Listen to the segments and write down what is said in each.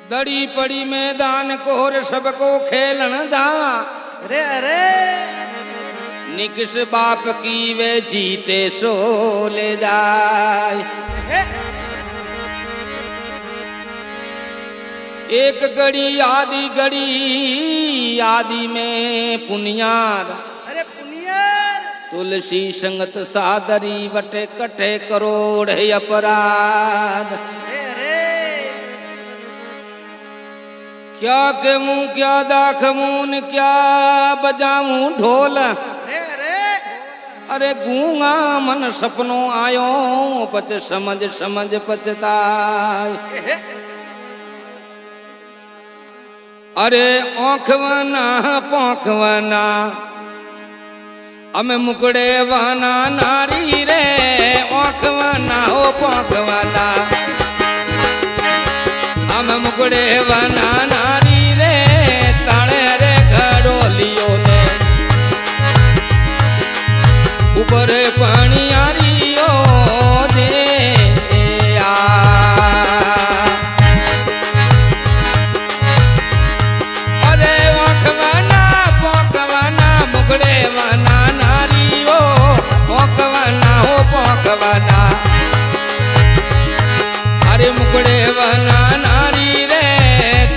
दड़ी पड़ी मैदान कोर सबको खेलन दा। अरे अरे निकिस बाप की वे जीते सो ले जाए। एक गड़ी आदि में पुनियार। अरे पुनियार तुलसी संगत सादरी वटे कटे करोड़ है अपराध। क्या कहूं क्या दाखमून क्या बजाऊं ढोल। अरे गूंगा मन सपनों आयो पच समझ समझ पचताय। अरे औखवना पौखवना अमे मुकड़े वाना नारी रे। औखवना हो पौखवना अमे मुकड़े वाना नारी रे। ताले रे घड़ोलियों ने ऊपर पानी आरियो दे आ। अरे औखवना पौखवना मुकड़े वाना नारियो। औखवना हो पौखवना अरे मुकड़े वाना नारी रे।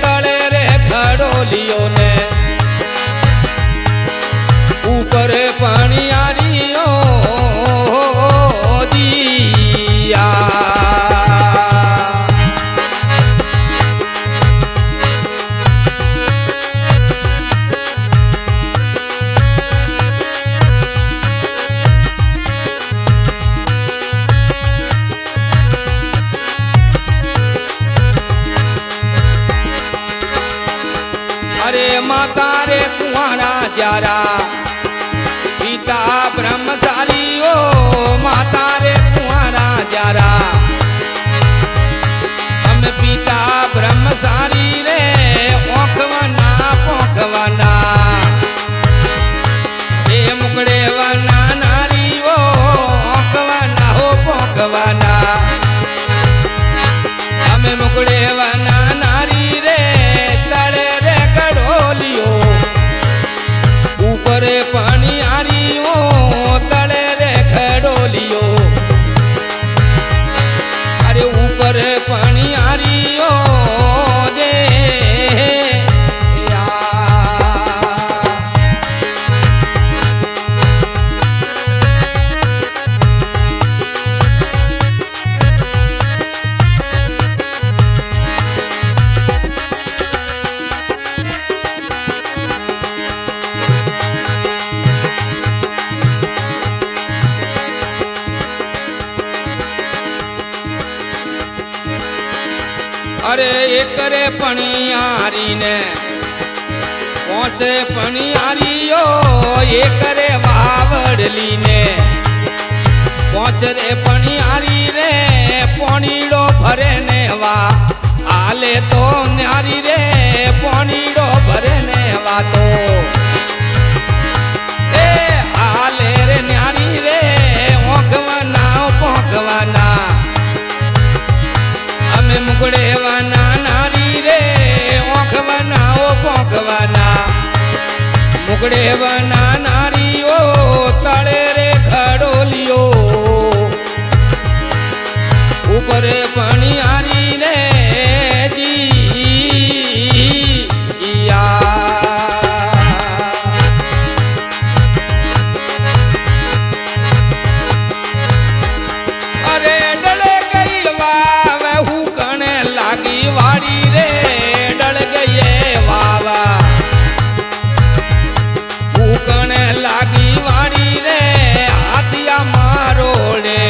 तले रे घड़ोलियों ने ऊपर पानी आरियो दिया। अरे माता रे कुआरा जारा पिता ब्रह्मचारी। ओ माता रे कुआरा जारा हम पिता ब्रह्मचारी रे। औखवना पौखवना ए मुकड़े वना नारी। ओ औखवना हो पौखवना हमें मुकड़े वना नारी रे। तले रे घड़ोलियो ऊपर पानी आरियो। तले रे घड़ोलियो अरे ऊपर पानी आरियो दे आ। अरे एक रे पणियारी ने पहुंचे पणियारियो। एक रे वावड़ली ने पहुंच रे पणियारी रे। पोनीड़ो भरे ने वा आले तो न्यारी रे। पोनीड़ो भरे ने वा तो ए आले रे न्यारी रे। औखवना पौखवना हमें मुकड़े वना नारी रे। औखवना ओ पौखवना मुकड़े वना नारी। ओ तले रे घड़ोलियो ऊपर पानी आरी रे दिया। अरे डले गई वाव हुकने लागी वाड़ी रे। डल गई वावा हुकने लागी वाड़ी रे। हाथिया मारोड़े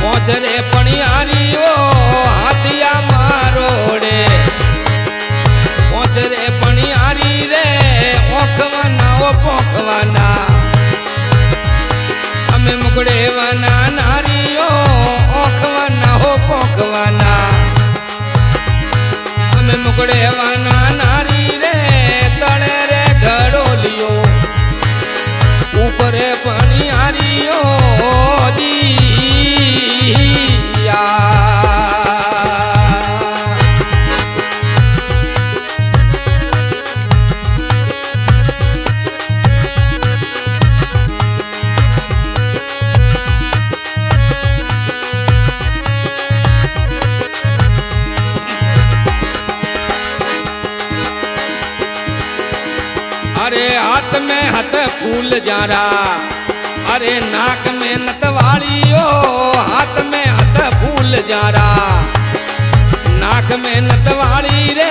पहुंच रे पणियारी। ओ हाथिया मारोड़े पहुंच रे पणियारी रे। औखवना ओ पौखवना हमें मुकड़े वना नारियो। औखवना हो पौखवना हमें मुकड़े वना नारी रे। तले रे घड़ोलियो ऊपर पानी आरियो दिया। हाथ फूल जारा अरे नाक में नतवालियो हाथ में हाथ फूल जारा नाक में नतवाली रे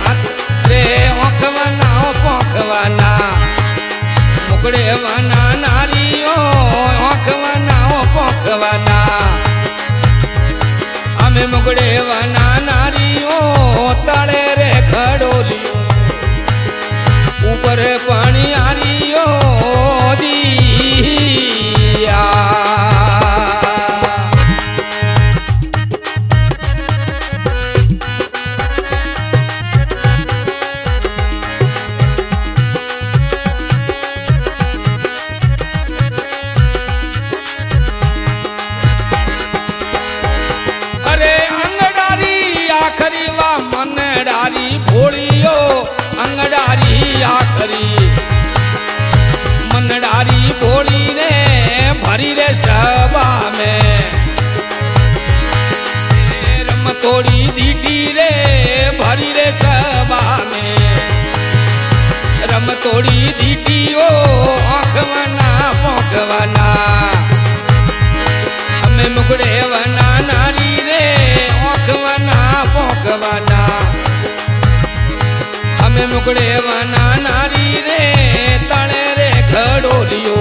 हाथ रे ओखवाना पोखवाना मुकड़े वाना नारियो ओखवाना पोखवाना हमें मुकड़े वाना नारियो तले रे खड़ोलियो ऊपर पानी आरियो दिया अरे अंगडारी आखरी वा मनडारी भोलियो अंगडारी आखरी मनडारी भोली ने भरी रे सभा में रमतोड़ी दीटी रे भरी रे सभा में रमतोड़ी दीटी ओ आंखवाना पोखवाना हमें मुकड़े वना नारी रे आंखवाना पोखवाना हमें मुकड़े वना नारी रे तले रे खड़ोलियो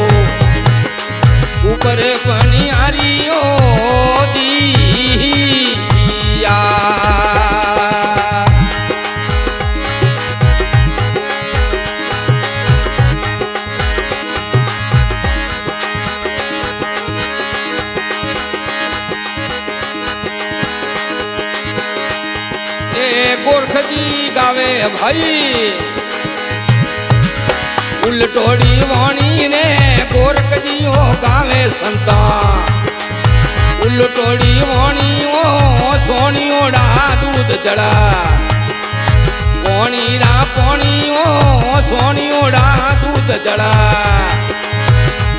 ऊपर पानी आरियो दिया गोरख जी गावे भाई उलटोड़ी वाणी ने गोरख जी हो गावे संता उलटोड़ी वाणी ओ सोनियोड़ा दूध जड़ा पोनीरा पोनी ओ सोनियोड़ा दूध जड़ा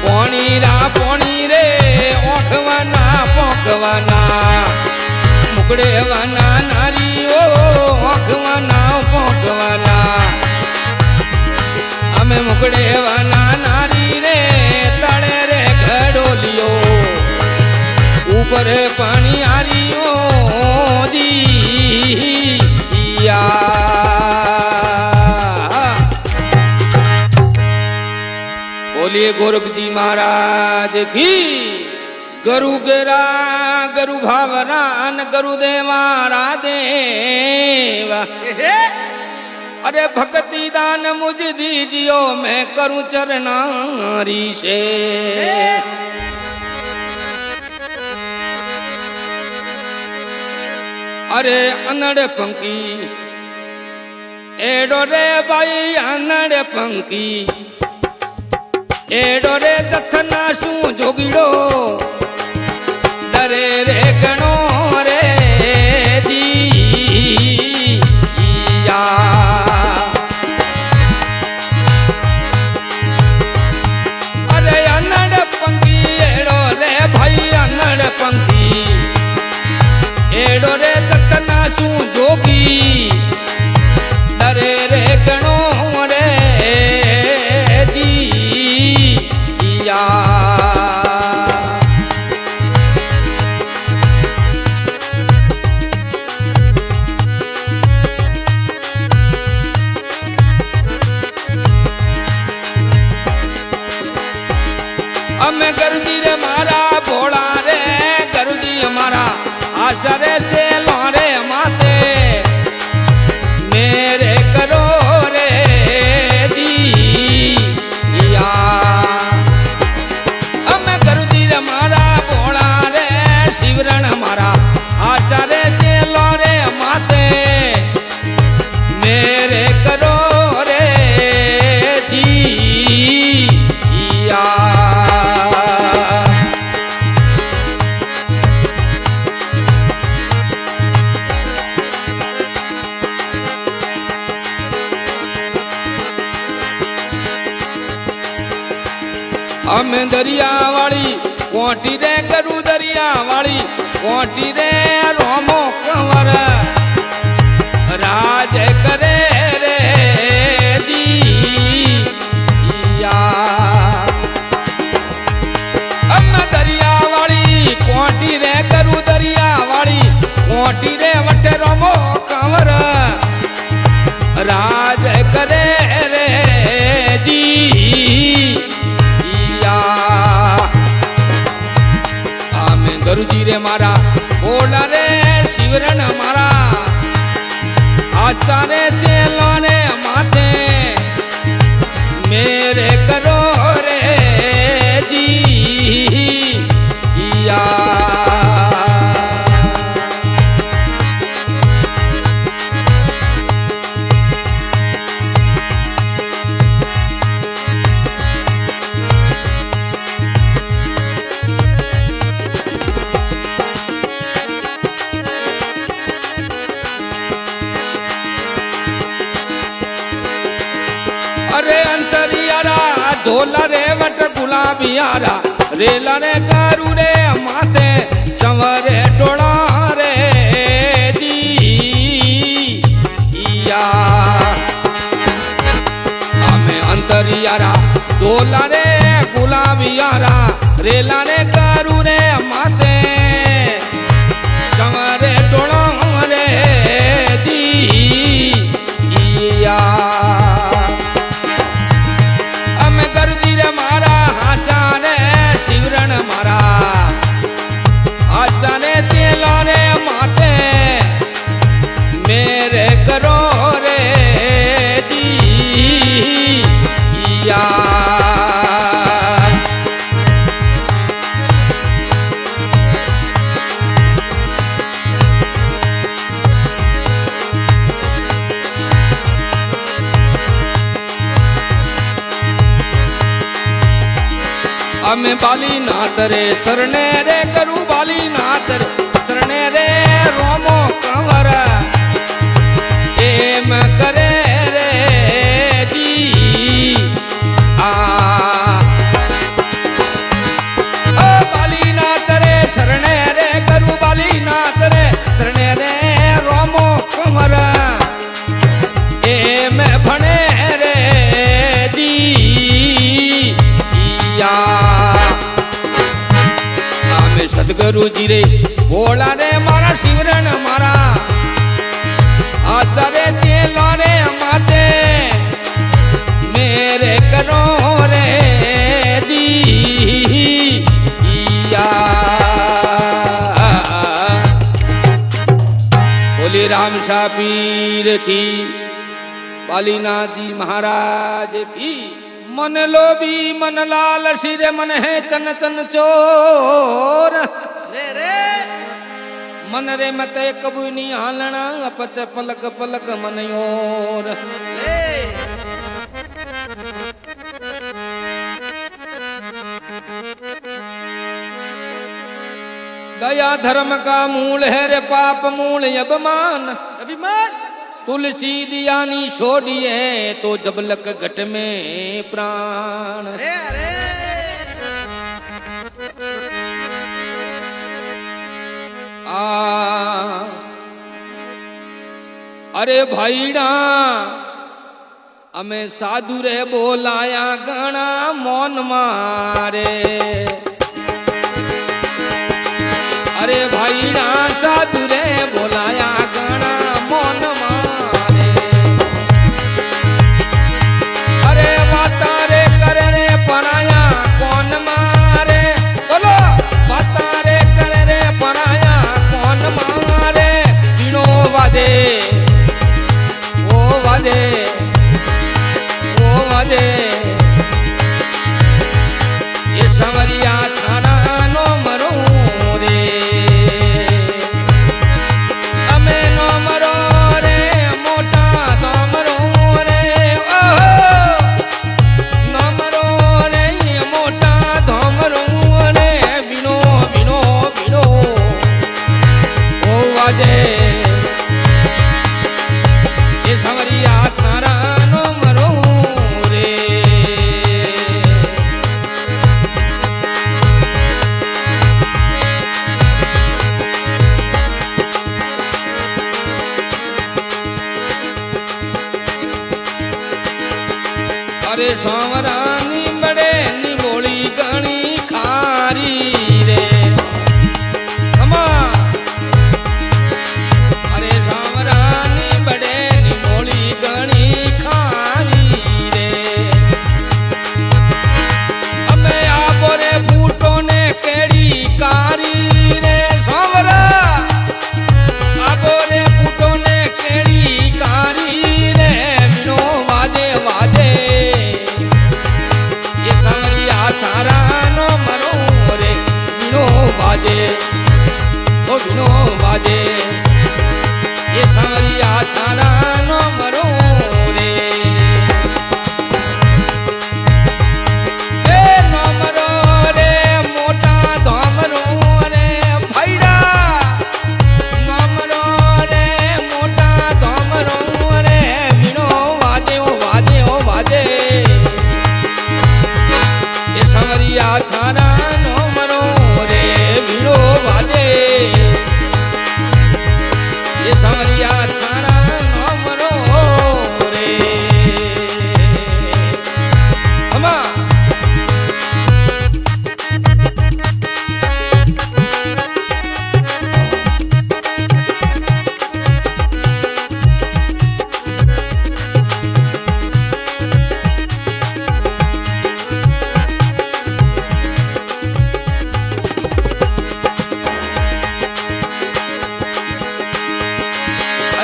पोनीरा पोनी रे ओखवाना पोखवाना मुकड़े वाना नारी ओ ओखवाना पोखवाना हमें मुकड़े वाना नारी रे तड़े रे खड़ोलियो ऊपर पानी आरियो दिया बोलिए गोरख जी महाराज की गरु गेरा गरु भावरान गरु देवारा देवा अरे भक्ति दान मुझ दीजियो मैं करूं चरनारी से अरे अनड़ पंकी एडो रे भाई अनड़ पंकी एडो रे दथना शू जोगिड़ो डरे रे गणो रे दिया अरे अनड़ पंखी एड़ो रे भाई अनड़ पंखी एड़ो रे दत्तना शू जोगी डरे रे गणो रे दिया हमें गरुजी रे मारा भोला रे गरुजी हमारा आसरे से लौरे माते मेरे करो रे दिया हमें गरुजी रे मारा भोला रे शिवरण हमारा आसरे से लौरे माते मेरे करो रे दिया हमें दरिया वाली कोटी रे करू दरिया वाली कोटी रे रोमो कंवर राज करे रे दिया मारा बोला रे शिवरण मारा आचा रे चेलो रे माथे मेरे करो रे जी या अरे अंतरियारा ढोला रे वट गुलाबियारा रेला रे करू रे माथे चंवरे डोला रे दिया हमें अंतरियारा ढोला रे गुलाबियारा रेला रे करू रे माथे चंवरे डोला रे दिया मारा हाचा रे शिवरण मारा आचा रे तेला रे माते मेरे करो रे दिया हमें बाली नाथ रे सरने रे करू बाली नाथ रे सरने रे रोमो कंवर एम करे रे जी आ ओ बाली नाथ रे सरने रे करू बाली नाथ रे सरने रे रोमो कंवर एम भणे रे जी या सदगुरु जी रे बोला रे मारा शिवरण मारा आचा रे चेलो रे माते मेरे करो रे दिया बोली राम शाह पीर की बालीनाथ जी महाराज की मन लोभी मन लाल शिरे मन है चन चन चोर रे रे मन रे मते कबू नी हालना पच पलक पलक मन योर रे दया धर्म का मूल है रे पाप मूल अभिमान अभिमान तुलसी दियानी छोड़िए तो जब लक घट में प्राण रे रे अरे भाईड़ा हमें साधु रे बोलाया गणा मौन मारे अरे भाईड़ा साधु रे बोलाया गणा मौन मारे अरे माता रे करे रे पराया कौन मारे बोलो माता रे करे रे पराया कौन मारे बिनो वादे ओ वादे ये संवरिया थाना नो मरो रे अमे नो मरो रे मोटा नो मरो रे ओहो नो मरो रे मोटा नो मरो रे बिनो बिनो बिनो ओ वाजे ये संवरिया थाना नो मरो रे अरे सांवरानी बड़े निमोली गणी खारी रे अम्मा अरे सांवरानी बड़े निमोली गणी खारी रे हमें आपो रे फूटो ने केड़ी कारी रे सांवरा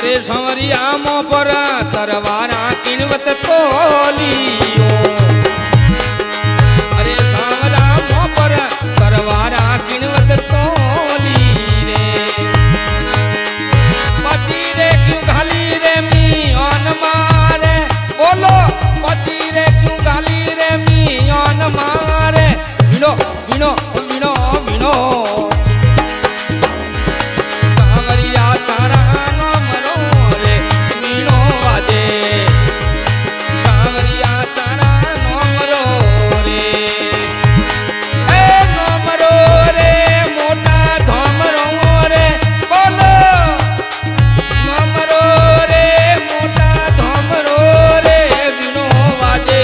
अरे संवरिया मो पर तरवारा किनवत तोलियो अरे सांवरा मो पर तरवारा किनवत तोली रे पची रे क्यों घाली रे मियोन मारे बोलो पची रे क्यों घाली रे मियोन मारे विनो विनो विनो विनो सांवरिया तारा नो मरो रे विनो वादे सांवरिया तारा नो मरो रे ए नो मरो रे मोटा धोमरो रे बोलो नो मरो रे मोटा धोमरो रे विनो वादे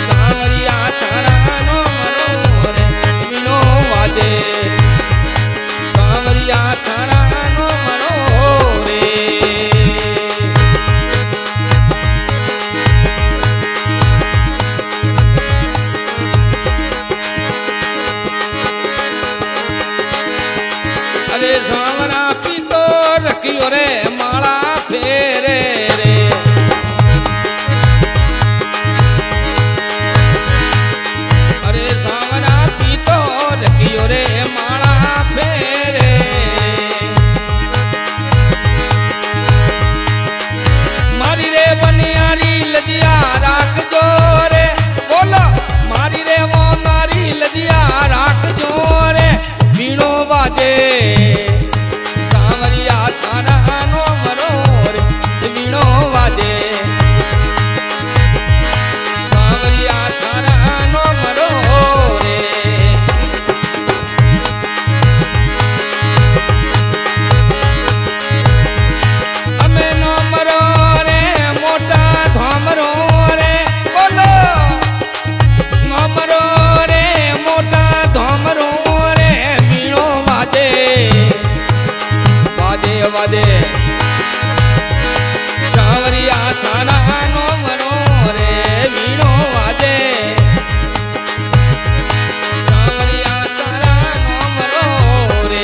सांवरिया तारा नो मरो रे विनो वादे सांवरिया तारा नो मरो रे अरे सांवरा पीतो रखियो रे माला फेरे रे अरे सांवरा पीतो रखियो रे माला फेरे मारी रे बनियारी लजिया राख जो रे बोलो मारी रे वो नारी लजिया राख जो रे वीणो बाजे सांवरिया तारा नो मरो रे वीणो बाजे सांवरिया तारा नो मरो रे अमे नो मरो रे मोटा धोमरो रे बोलो नो मरो रे मोटा धोमरो रे वीणो वादे वादे वादे सांवरिया थाना नो मरो रे वीणो वादे सांवरिया तारा नो मरो रे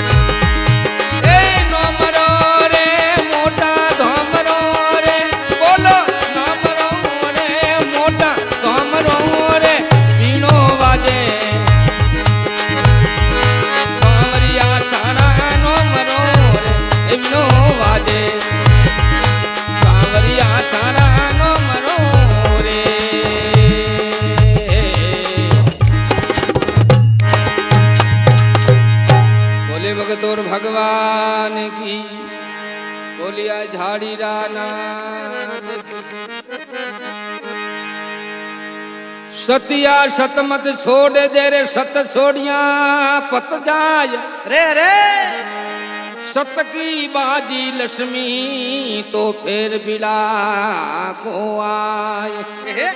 ए नो मरो रे मोटा धोमरो रे बोलो नो मरो रे मोटा धोमरो रे वीणो वाजे सांवरिया तारा नो मरो रे वीणो वाजे सांवरिया तारा नो मरो रे बोले भगतोर भगवान की बोलिया झाड़ी राना सतिया सतमत छोड़ दे रे सत छोड़िया पत जाय रे रे सत की बाजी लक्ष्मी तो फिर बिला को आए हे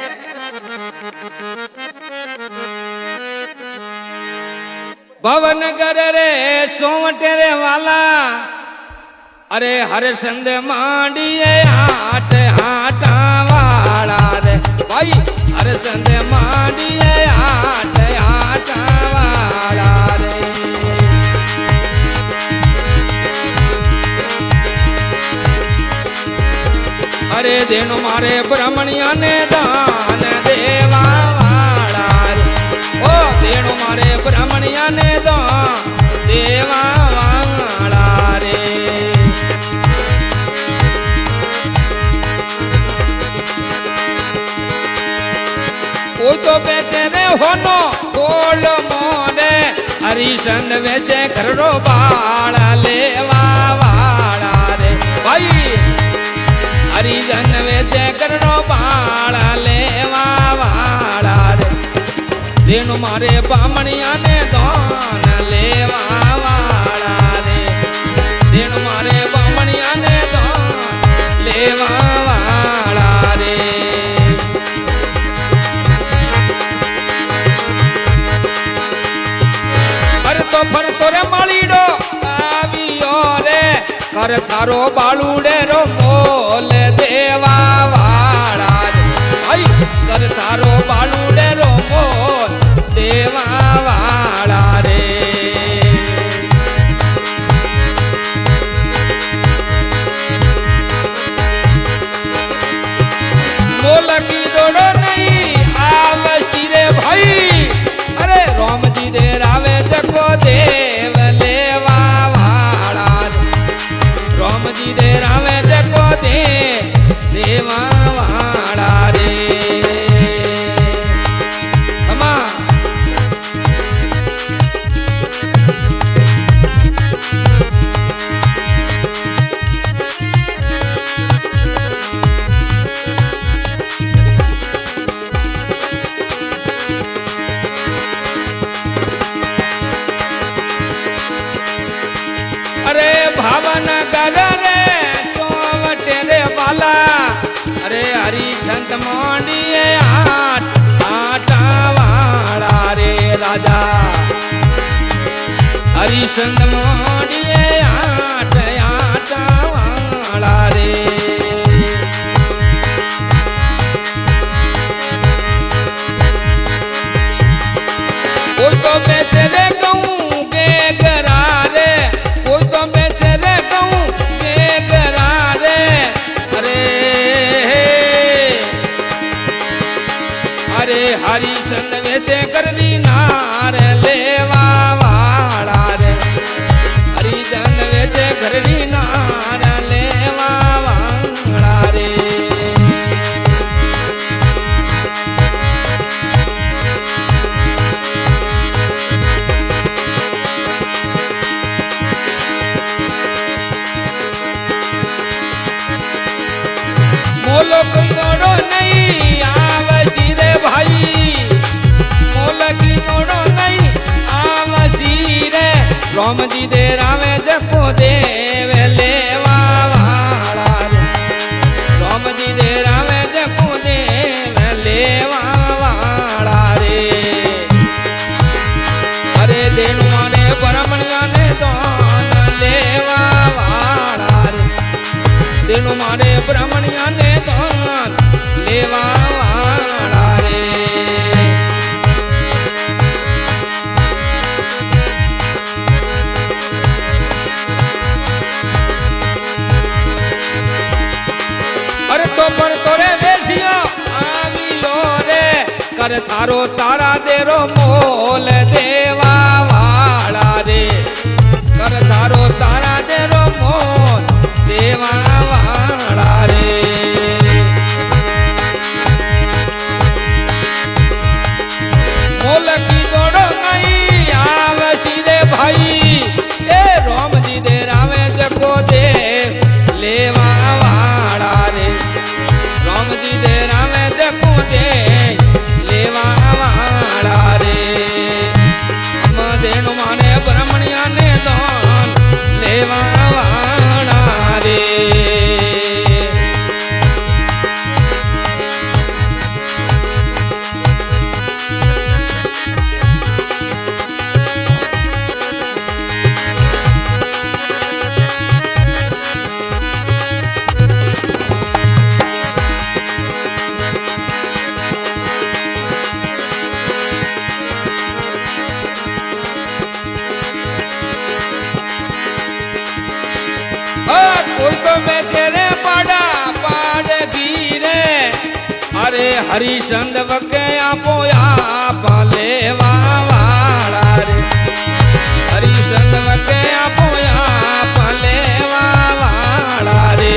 भवन कर रे सोवटे रे वाला अरे हर संद मांडिए हाट हाटा वाला रे भाई हर संद मांडिए हाट हाटा वाला रे अरे देनो मारे ब्राह्मणिया ने दान देवा वाला रे ओ देनो मारे ब्राह्मणिया ने दान देवा वाला रे कोई तो बेचे रे होनो बोल मोने हरिशंद बेचे घरो बाल लेवा वाला रे भाई हरिजन वेचे करो बाल लेवा वाला रे देनु मारे बामणिया ने दान लेवा वाला रे देनु मारे बामणिया ने दान लेवा वाला रे फर तोरे मालीडो आवियो रे कर थारो बालूडे रो मोल देवा वाला रे आई कर थारो बालूडे रो मोल देवा वाला रे સંત મોડીએ આટા વાળા રે રાજા હરિચંદ મોડીએ આટા વાળા રે કોઈ તો બેસે રે કહું કે ગરા રે કોઈ તો બેસે રે કહું કે ગરા રે અરે હરિચંદ વેચે કરવી નાર લેવા વાળા રે હરિચંદ વેચે ઘરની નાર લેવા વાળા રે મોલો કોઈ નોડો નહીં આવસી રે ભાઈ મોલ કી નોડો નહીં આવસી રે રોમજી દે રામે જપો દેવ લેવા વાળા રે રોમજી દે રામે જપો દેવ લેવા વાળા રે અરે દેણું માને પરમણિયાને દોન લેવા વાળા રે દેણું મારે બ્રાહ્મણિયાને દાન લેવા વાળા રે અરે તો પર તોરે બેસ્યો આવ્યો રે કર થારો તારા દેરો મોલ દેવા વાળા રે કર થારો તારા દેરો મોલ દેવા વાળા રે મોલ કી દોડો નહીં આવસી રે ભાઈ એ રોમજી દે રામે જકો દે લેવા વાળા રે રોમજી દે રામે જકો દે લેવા વાળા રે દેણું માને બ્રાહ્મણિયાને દાન લેવા વાળા રે કોઈ તો મેં તેરે પાડા પાડગી રે અરે હરિચંદ વકે આપો આપા લેવા વાળા રે હરિચંદ વકે આપો આપા લેવા વાળા રે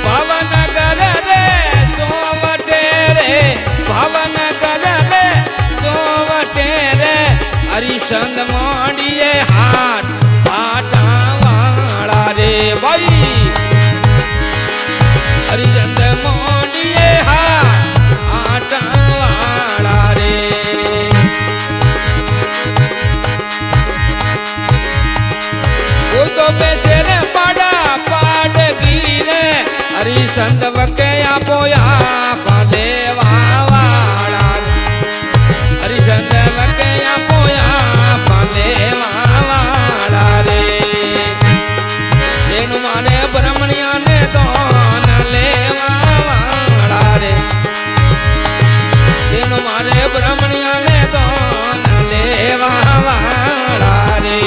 ભાવનગર રે સોવટે રે ભાવનગર રે સોવટે રે હરિચંદ મોડીએ આટા વાળા રે ભાઈ હરિચંદ મોડીએ આટા વાળા રે કોઈ તો બેસે રે પાડા પાડગી રે હરિચંદ વકે આપો આપા લેવા વાળા હરિચંદ વકે આપો આપા લેવા વાળા રે દેણું માને બ્રાહ્મણિયાને દાન લેવા વાળા રે દેણું મારે બ્રાહ્મણિયાને દાન લેવા વાળા રે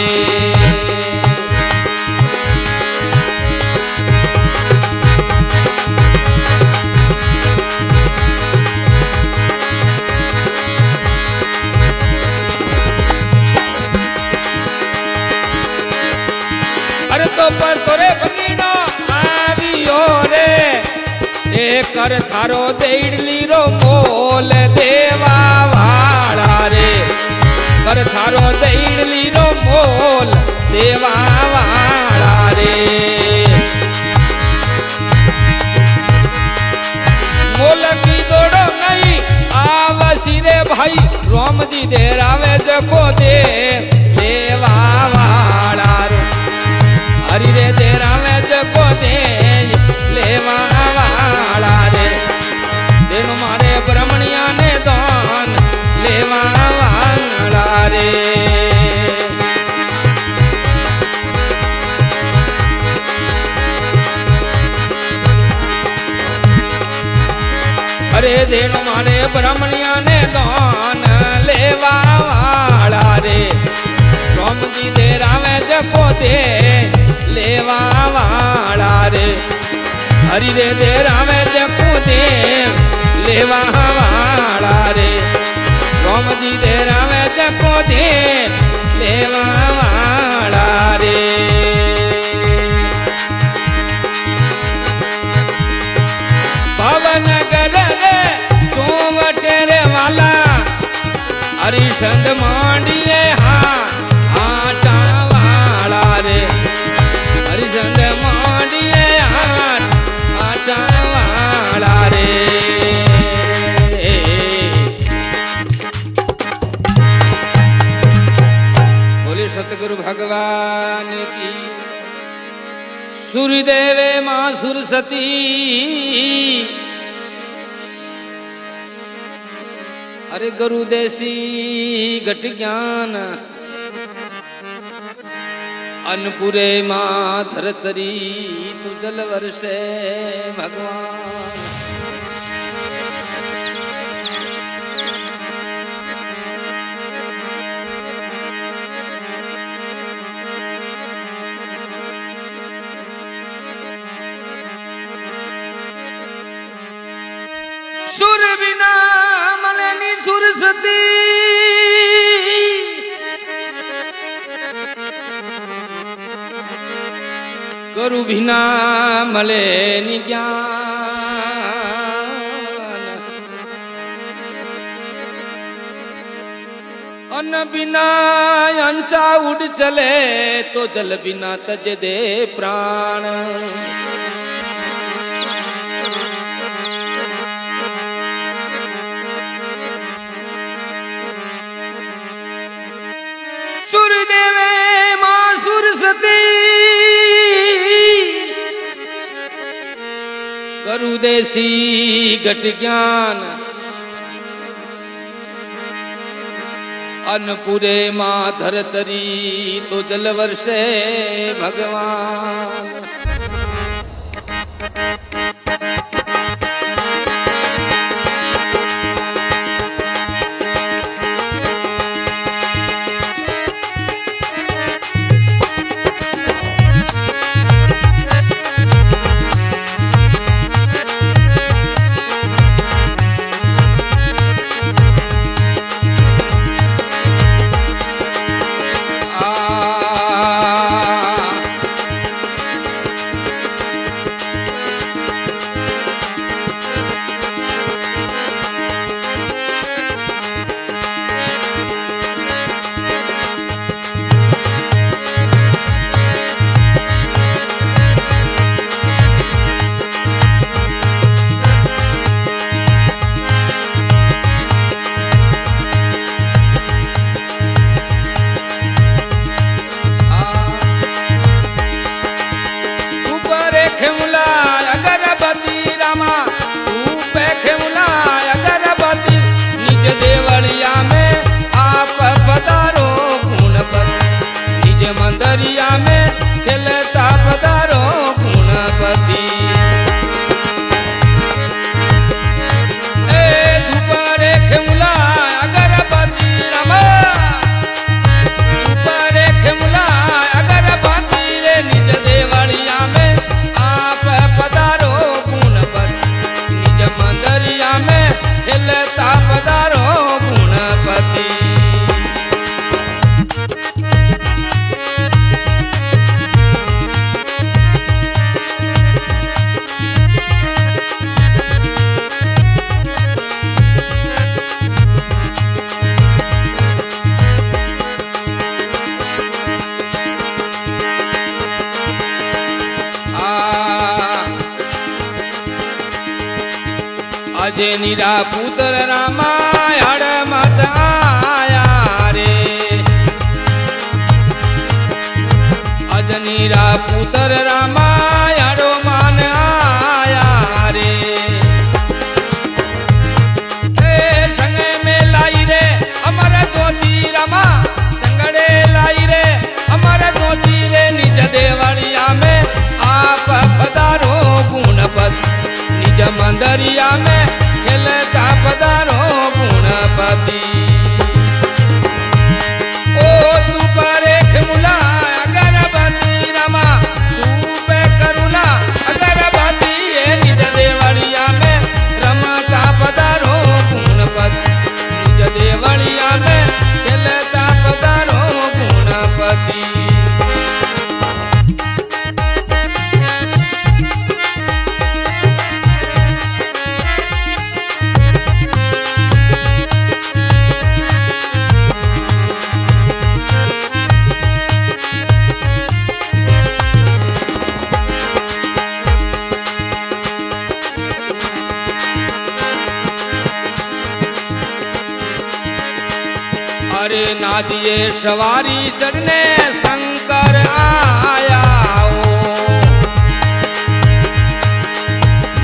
પર તોરે ભગીનો આવ્યો રે એ કર થારો દેડલી રો મોલ દેવા વાળા રે કર થારો દેડલી રો મોલ દેવા વાળા રે મોલ કી દોડો નહીં આવસી રે ભાઈ રોમજી દેરાવે જકો દે લેવા વાળા રે અરે દેણ મારે બ્રહ્મણિયા ને દાન લેવા વાળા રે રોમજી દે રામે જપો દે લેવા વાળા રે હરિ રે દે રામે જપો દે લેવા વાળા રે રોમજી દે રામે જપો દે લેવા વાળા રે પવનગર રે સોવટે રે વાલા હરિચંદ માંડીએ હા આટા વાળા રે હરિચંદ માંડીએ હા આટા વાળા રે બોલે સતગુરુ ભગવાન કી सूर्यदेवे मां सुरसती अरे गुरु देसी घट ज्ञान अनपुरे मां धरतरी तू जल वर्षे भगवान सुर बिना मलेनी सुरसती गुरु बिना मलेनी ज्ञान अन्न बिना अंसा उड़ चले तो जल बिना तज दे प्राण सुरदेवे मां सुरसती गुरु देसी घट ज्ञान अनपुरे मां धरतरी तो जल वर्षे भगवान दरिया में खिलता पधारो गुणपति ए धुपरे खेमुला अगरबत्ती रमा धुपरे खेमुला अगरबत्ती रे निज देवलिया में आप पधारो गुणपति निज मंदरिया में खिलता पधारो गुणपति अजय नीरा पुत्र रामायण मत आया रे अजय नीरा पुत्र रामायण मान आया रे संग में लाई रे अमर ज्योति रमा संगड़े लाई रे अमर ज्योति रे निज देवलिया में आप पधारो गुणपति निज मंदरिया में खेले अरे नादिए सवारी चढ़ने शंकर आया ओ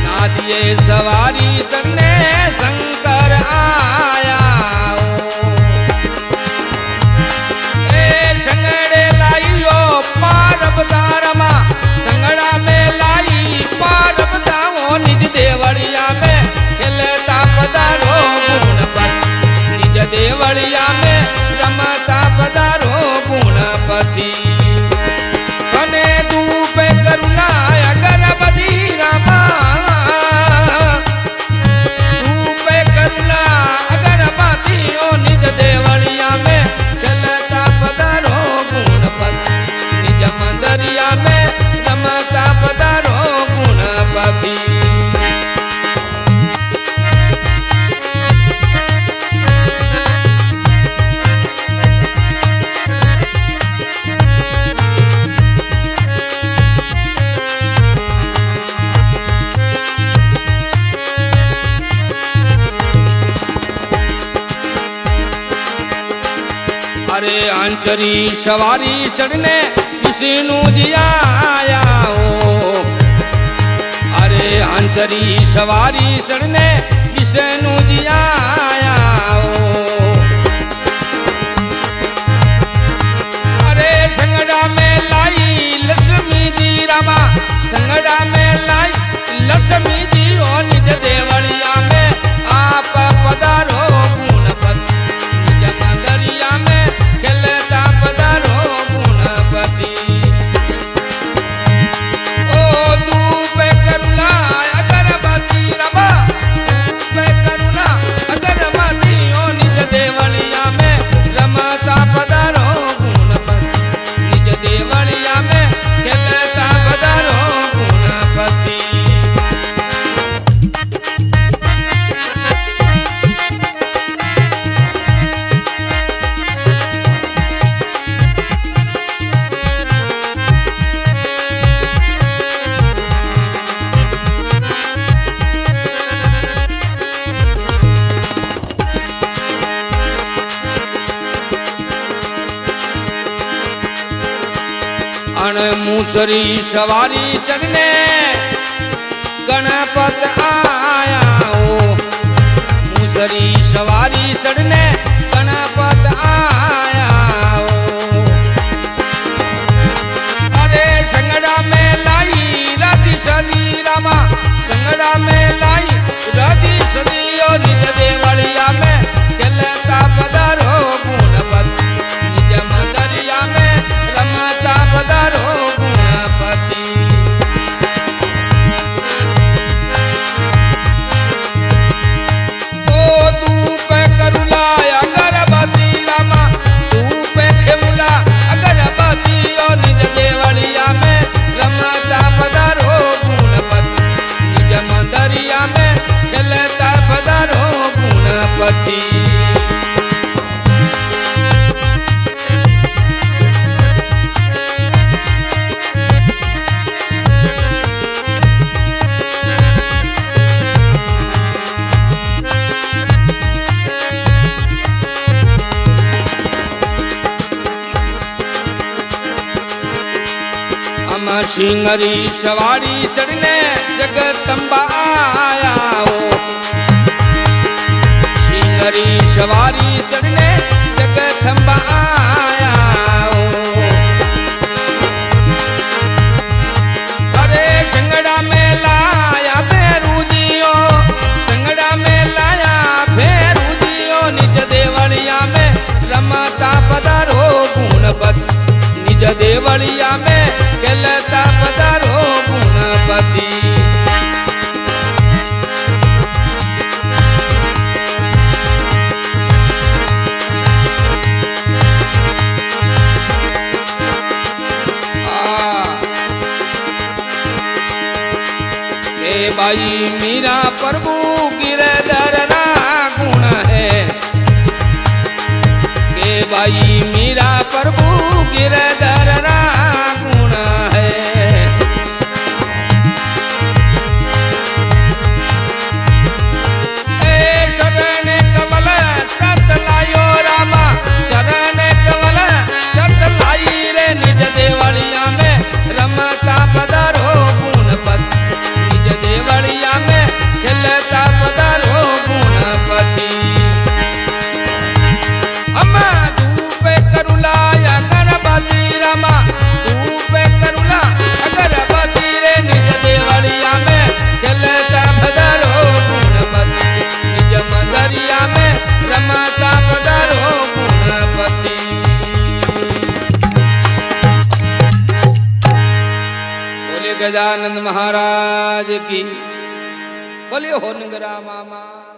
नादिए सवारी चढ़ने शंकर आया ओ ए संगड़े लाइयो पारब दारमा संगड़ा में लाई पारब दाओ निज देवड़िया में खेलता पधारो गुणपति निज देवड़िया में रमता पधारो गुणपति कने धूप करुणा अगरबती रामा धूप करुणा अगरबती ओ निज देवड़िया में खेलता पधारो गुणपति निज मंदरिया में रमता पधारो गुणपति अरे आंचरी सवारी चढ़ने विष्णु जी आया ओ अरे आंचरी सवारी चढ़ने विष्णु जी आया ओ अरे संगड़ा में लाई लक्ष्मी जी रामा संगड़ा में लाई लक्ष्मी जी ओ निज देवड़िया में आप पधारो गुणपति निज मंदरिया में खेलता पधारो गुणपति ओ धूप करुणा अगरबती रमा धूप करुणा अगरबती ओ निज देवड़िया में रमता पधारो गुणपति निज देवड़िया में खेलता पधारो गुणपति मूसरी सवारी चढ़ने गणपत आया ओ मूसरी सवारी चढ़ने गणपत आया ओ अरे संगड़ा में लाई राधी सदी रामा संगड़ा में लाई राधी सदी और निज देवड़िया में खेलता पधारो गुणपति निज मंदरिया में रमता पधारो गुणपति ओ धूप करुणा अगरबती रामा धूप खेमुला अगरबती और निज देवड़िया में रमता पधारो गुणपति निज मंदरिया में खेलता पधारो गुणपति सिंगरी सवारी चढ़ने जगदम्बा आया ओ सिंगरी सवारी चढ़ने जगदम्बा आया ओ अरे संगड़ा में लाया भैरू जियो संगड़ा में लाया भैरू जियो निज देवड़िया में रमता पधारो गुणपति निज देवड़िया में खेलता पधारो गुणपति बाई मीरा प्रभु गिरधर ना गुण है के बाई मीरा प्रभु गिरधर ना गुण है शरण कमल सत लायो रामा સચ્ચિદાનંદ મહારાજ કી બોલ્યો હો નગરા મામા